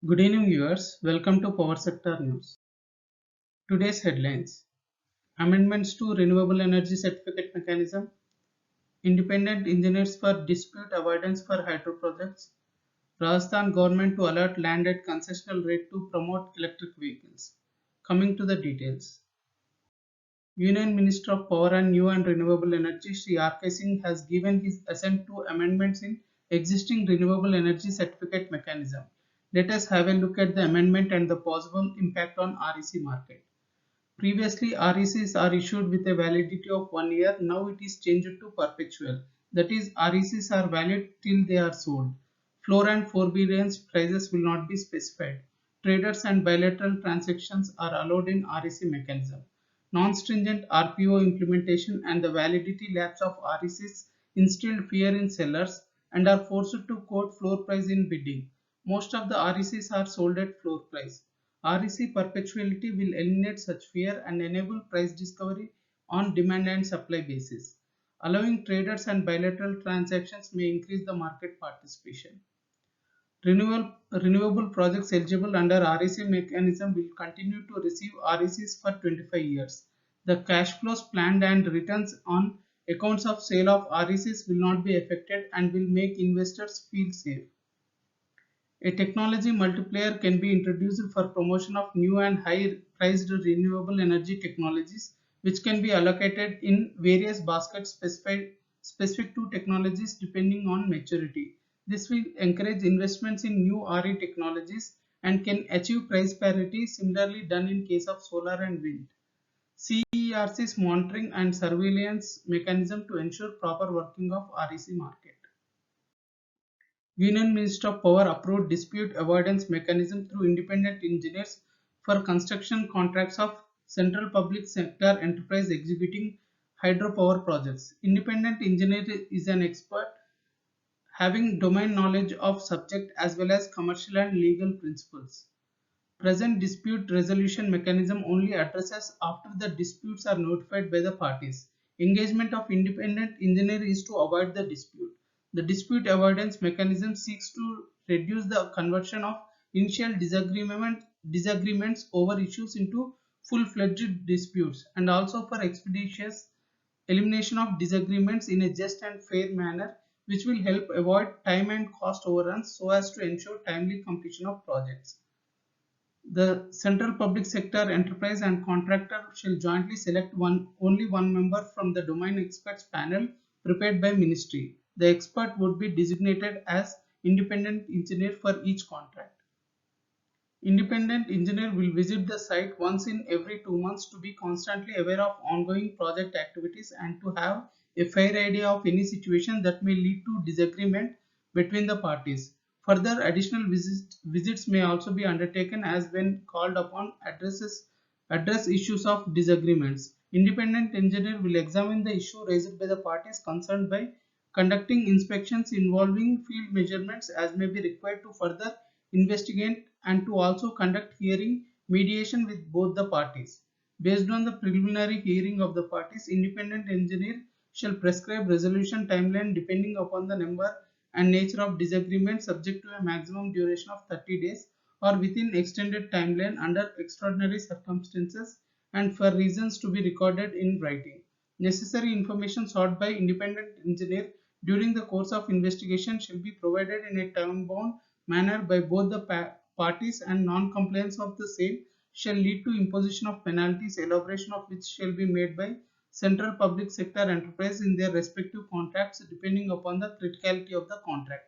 Good evening, viewers. Welcome to Power Sector News. Today's headlines: Amendments to Renewable Energy Certificate Mechanism, Independent Engineers for Dispute Avoidance for Hydro Projects, Rajasthan Government to alert land at concessional rate to promote electric vehicles. Coming to the details. Union Minister of Power and New and Renewable Energy Sri R.K. Singh has given his assent to amendments in existing renewable energy certificate mechanism. Let us have a look at the amendment and the possible impact on REC market. Previously, RECs are issued with a validity of 1 year. Now it is changed to perpetual. That is, RECs are valid till they are sold. Floor and forbearance prices will not be specified. Traders and bilateral transactions are allowed in REC mechanism. Non-stringent RPO implementation and the validity lapse of RECs instilled fear in sellers and are forced to quote floor price in bidding. Most of the RECs are sold at floor price. REC perpetuality will eliminate such fear and enable price discovery on demand and supply basis. Allowing traders and bilateral transactions may increase the market participation. Renewable projects eligible under REC mechanism will continue to receive RECs for 25 years. The cash flows planned and returns on accounts of sale of RECs will not be affected and will make investors feel safe. A technology multiplier can be introduced for promotion of new and high-priced renewable energy technologies, which can be allocated in various baskets specific to technologies depending on maturity. This will encourage investments in new RE technologies and can achieve price parity, similarly done in case of solar and wind. CERC's monitoring and surveillance mechanism to ensure proper working of REC market. Union Ministry of Power approved dispute avoidance mechanism through independent engineers for construction contracts of central public sector enterprise executing hydropower projects. Independent engineer is an expert having domain knowledge of subject as well as commercial and legal principles. Present dispute resolution mechanism only addresses after the disputes are notified by the parties. Engagement of independent engineer is to avoid the dispute. The dispute avoidance mechanism seeks to reduce the conversion of initial disagreements over issues into full-fledged disputes and also for expeditious elimination of disagreements in a just and fair manner, which will help avoid time and cost overruns so as to ensure timely completion of projects. The central public sector enterprise and contractor shall jointly select only one member from the domain experts panel prepared by ministry. The expert would be designated as independent engineer for each contract. Independent engineer will visit the site once in every 2 months to be constantly aware of ongoing project activities and to have a fair idea of any situation that may lead to disagreement between the parties. Further, additional visits may also be undertaken as when called upon address issues of disagreements. Independent engineer will examine the issue raised by the parties concerned by conducting inspections involving field measurements as may be required to further investigate and to also conduct hearing mediation with both the parties. Based on the preliminary hearing of the parties, independent engineer shall prescribe resolution timeline depending upon the number and nature of disagreement subject to a maximum duration of 30 days or within extended timeline under extraordinary circumstances and for reasons to be recorded in writing. Necessary information sought by independent engineer during the course of investigation shall be provided in a time-bound manner by both the parties and non-compliance of the same shall lead to imposition of penalties, elaboration of which shall be made by central public sector enterprise in their respective contracts depending upon the criticality of the contract.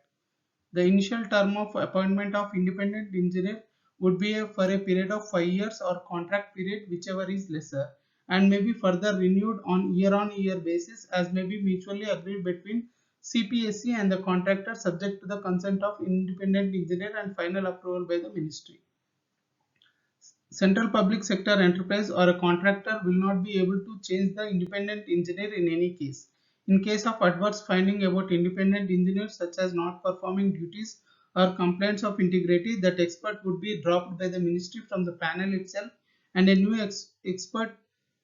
The initial term of appointment of independent engineer would be for a period of 5 years or contract period whichever is lesser and may be further renewed on year basis as may be mutually agreed between CPSE and the contractor subject to the consent of independent engineer and final approval by the ministry. Central public sector enterprise or a contractor will not be able to change the independent engineer in any case. In case of adverse finding about independent engineers such as not performing duties or complaints of integrity, that expert would be dropped by the ministry from the panel itself and a new expert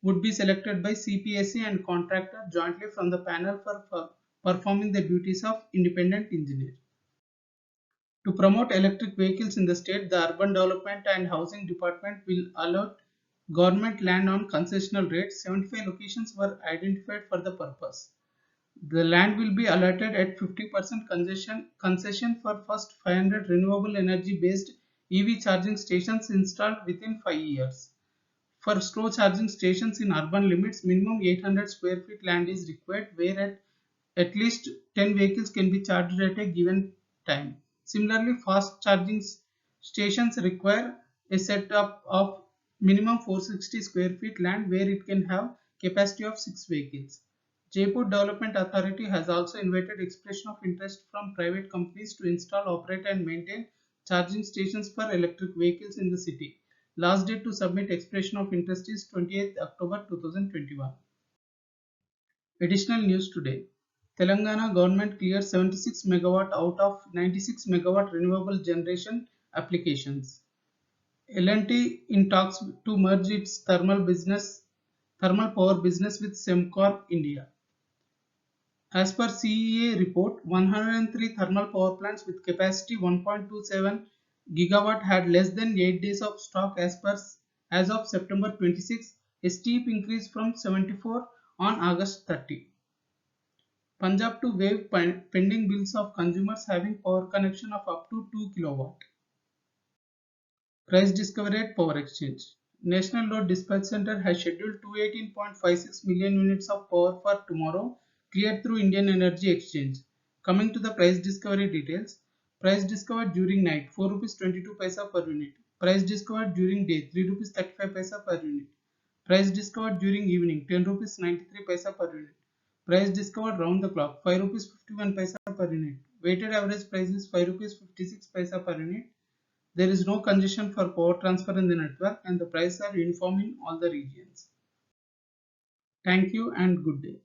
would be selected by CPSE and contractor jointly from the panel for performing the duties of independent engineer. To promote electric vehicles in the state, the Urban Development and Housing Department will allot government land on concessional rates. 75 locations were identified for the purpose. The land will be allotted at 50% concession for first 500 renewable energy based EV charging stations installed within 5 years. For slow charging stations in urban limits, minimum 800 square feet land is required, where at least 10 vehicles can be charged at a given time. Similarly, fast charging stations require a setup of minimum 460 square feet land where it can have capacity of 6 vehicles. Jaipur Development Authority has also invited expression of interest from private companies to install, operate and maintain charging stations for electric vehicles in the city. Last date to submit expression of interest is 28th October 2021. Additional news today. Telangana government clears 76 megawatt out of 96 megawatt renewable generation applications. L&T in talks to merge its thermal power business with Semcor India. As per CEA report, 103 thermal power plants with capacity 1.27 gigawatt had less than 8 days of stock as of September 26, a steep increase from 74 on August 30. Punjab to waive pending bills of consumers having power connection of up to 2 kilowatt. Price discovery at Power Exchange. National Load Dispatch Center has scheduled 218.56 million units of power for tomorrow, cleared through Indian Energy Exchange. Coming to the price discovery details, price discovered during night 4 rupees 22 paisa per unit. Price discovered during day 3 rupees 35 paisa per unit. Price discovered during evening 10 rupees 93 paisa per unit. Price discovered round the clock 5 rupees 51 paisa per unit. Weighted average price is 5 rupees 56 paisa per unit. There is no congestion for power transfer in the network and the prices are uniform in all the regions. Thank you and good day.